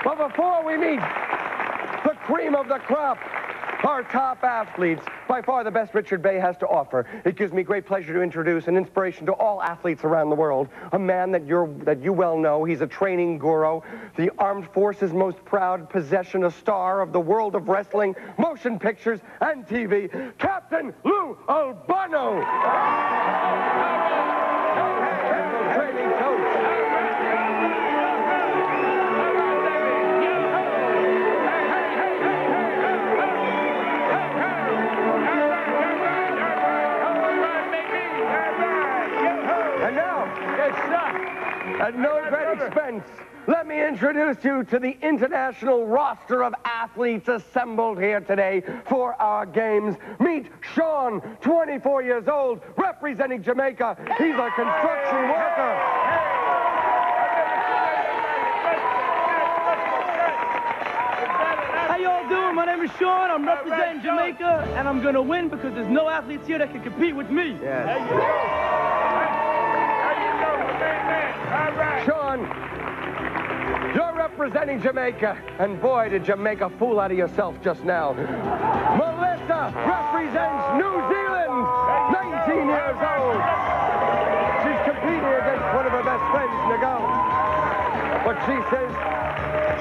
But before we meet the cream of the crop, our top athletes, by far the best Richard Bay has to offer, it gives me great pleasure to introduce an inspiration to all athletes around the world, a man that you well know. He's a training guru, the armed forces' most proud possession, a star of the world of wrestling, motion pictures, and TV, Captain Lou Albano. Training coach. At no great expense, let me introduce you to the international roster of athletes assembled here today for our games. Meet Sean, 24 years old, representing Jamaica. He's a construction worker. How y'all doing? My name is Sean. I'm representing Jamaica, and I'm gonna win because there's no athletes here that can compete with me. Yes. Sean, you're representing Jamaica, and boy, did you make a fool out of yourself just now. Melissa represents New Zealand, 19 years old. She's competing against one of her best friends, Nagel. But she says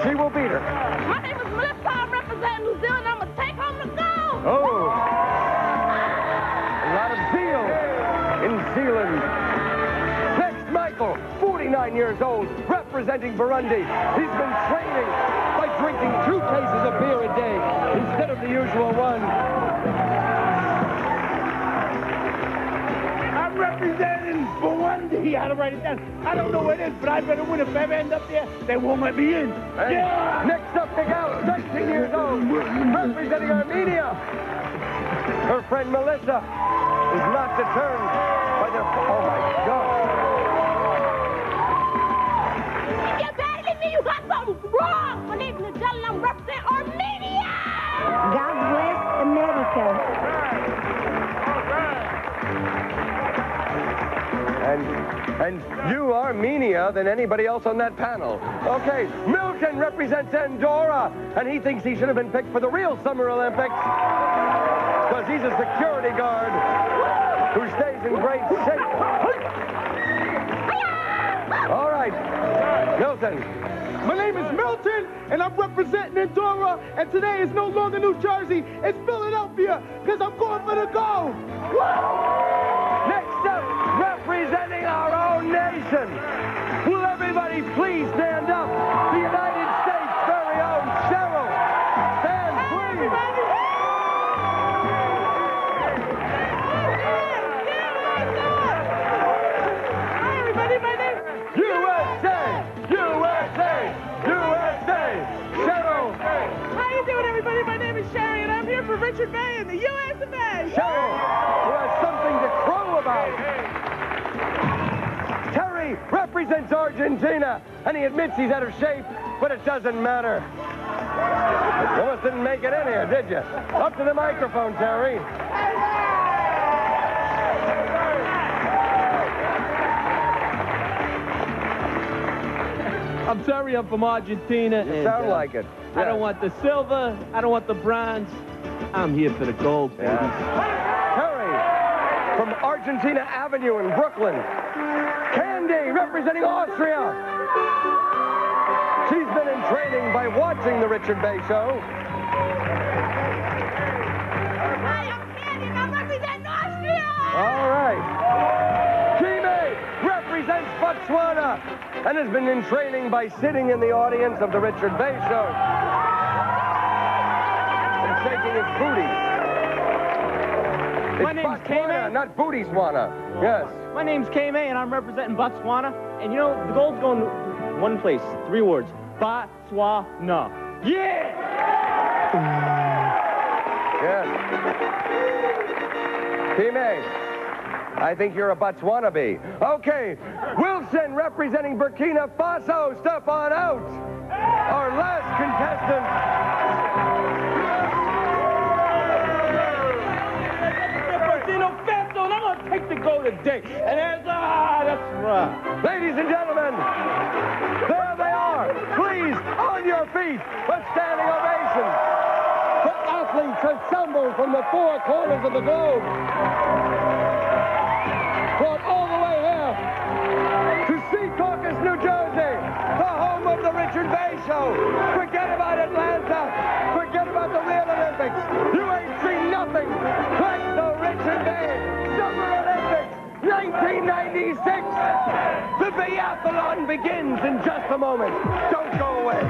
she will beat her. My name is Melissa. I represent New Zealand. I'm going to take home the gold. Oh. A lot of zeal in Zealand. Next, Michael, 49 years old, representing Burundi. He's been training by drinking 2 cases of beer a day instead of the usual one. I'm representing Burundi. I gotta write it down. I don't know what it is, but I better win. If I ever end up there, they won't let me in. And yeah! Next up, Miguel, 19 years old, representing Armenia. Her friend Melissa is not deterred by their... Oh, my God. You got something wrong. My name is Nagel, and I'm representing Armenia. God bless America. And you are meanier than anybody else on that panel. Okay, Milton represents Andorra, and he thinks he should have been picked for the real Summer Olympics because he's a security guard who stays in great shape. All right, Milton. My name is Milton, and I'm representing Andorra, and today is no longer New Jersey, it's Philadelphia, because I'm going for the gold. Next up, representing our own nation. Will everybody please stand up? The United States' very own Cheryl. Stand, please. Hi, everybody, my name is USA! USA! USA! Cheryl! How you doing, everybody? My name is Sherry, and I'm here for Richard Bay in the US of A. Cheryl, who has something to crow about. Terry represents Argentina, and he admits he's out of shape, but it doesn't matter. You almost didn't make it in here, did you? Up to the microphone, Terry. I'm Terry. I'm from Argentina. You sound like it. I don't want the silver. I don't want the bronze. I'm here for the gold, baby. Terry from Argentina Avenue in Brooklyn. Candy representing Austria. She's been in training by watching the Richard Bay Show. Hi, I'm Candy, and I'm representing Austria. All right. Kime represents Botswana and has been in training by sitting in the audience of the Richard Bay Show and shaking his booty. My name's Botswana, Kime. not Booty Swana. Yes. My name's Kime, and I'm representing Botswana. And you know, the gold's going to one place. 3 words. Botswana. Yeah! Yes. Kime, I think you're a Botswana bee. Okay, Wilson representing Burkina Faso. Step on out. Our last contestant. I'm going to take the gold today. And that's right. Ladies and gentlemen, there they are. Please, on to your feet. A standing ovation. The athletes assembled from the four corners of the globe. Brought all the way here to Secaucus, New Jersey, the home of the Richard Bay Show. Forget about Atlanta. Forget about the real Olympics. You ain't seen nothing like the Richard Bay Summer Olympics 1996. The biathlon begins in just a moment. Don't go away.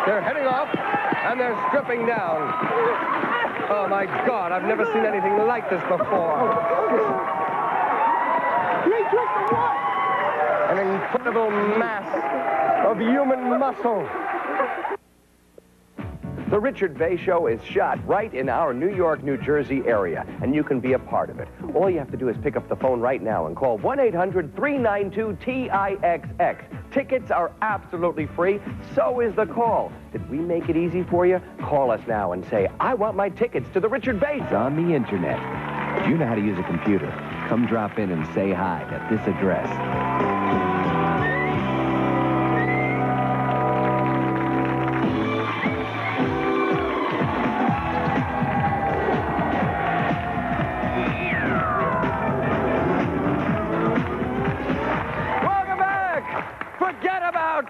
They're heading off, and they're stripping down. Oh, my God, I've never seen anything like this before. An incredible mass of human muscle. The Richard Bay Show is shot right in our New York, New Jersey area, and you can be a part of it. All you have to do is pick up the phone right now and call 1-800-392-TIXX. Tickets are absolutely free. So is the call. Did we make it easy for you? Call us now and say, I want my tickets to the Richard Bay It's Show. on the internet. If you know how to use a computer, come drop in and say hi at this address.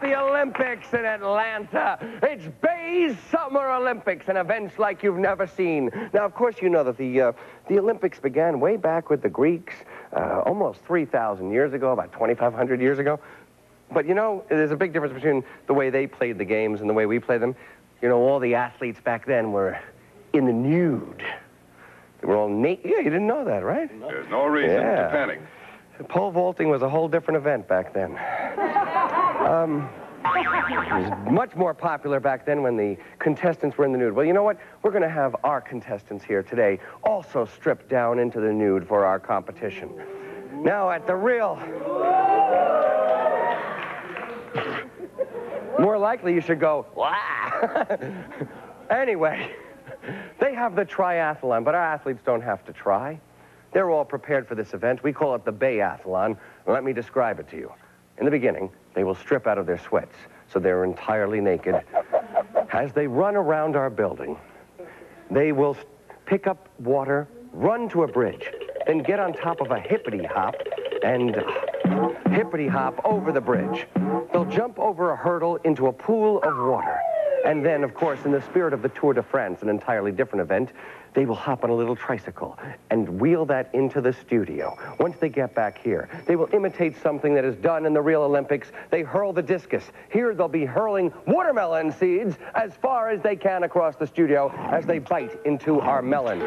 The Olympics in Atlanta. It's Bay's Summer Olympics, and events like you've never seen. Now, of course, you know that the Olympics began way back with the Greeks, almost 3,000 years ago, about 2,500 years ago. But, you know, there's a big difference between the way they played the games and the way we play them. You know, all the athletes back then were in the nude. They were all naked. Yeah, you didn't know that, right? There's no reason to panic. Pole vaulting was a whole different event back then. It was much more popular back then when the contestants were in the nude. Well, you know what? We're going to have our contestants here today also stripped down into the nude for our competition. Now, at the real... More likely you should go, wow. Anyway, they have the triathlon, but our athletes don't have to try. They're all prepared for this event. We call it the Bayathlon. Let me describe it to you. In the beginning, they will strip out of their sweats, so they're entirely naked. As they run around our building, they will pick up water, run to a bridge, then get on top of a hippity-hop and hippity-hop over the bridge. They'll jump over a hurdle into a pool of water. And then, of course, in the spirit of the Tour de France, an entirely different event, they will hop on a little tricycle and wheel that into the studio. Once they get back here, they will imitate something that is done in the real Olympics. They hurl the discus. Here they'll be hurling watermelon seeds as far as they can across the studio as they bite into our melons.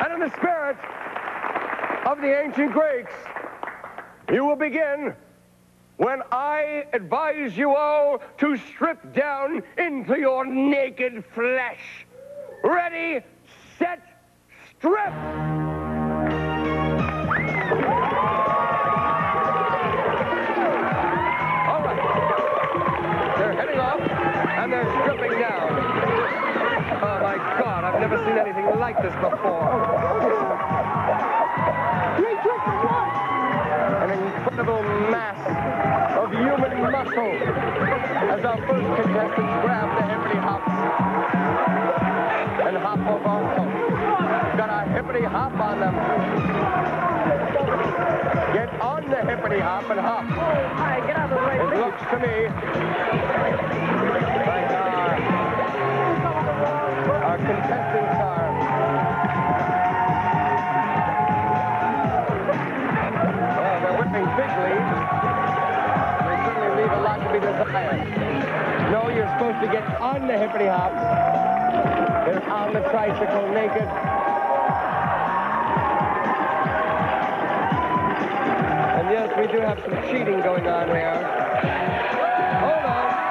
And in the spirit of the ancient Greeks, you will begin when I advise you all to strip down into your naked flesh. Ready, set, strip! All right. They're heading off, and they're stripping down. Oh, my God, I've never seen anything like this before. An incredible mass of human muscle as our first contestants grab the hippity hops and hop over also. Got a hippity hop on them. Get on the hippity hop and hop. All right, get out of the way. It looks to me like our contestants are whipping fig leaves. They certainly leave a lot to be desired. No, you're supposed to get on the hippity hops. Then on the tricycle naked. And yes, we do have some cheating going on here. Hold on.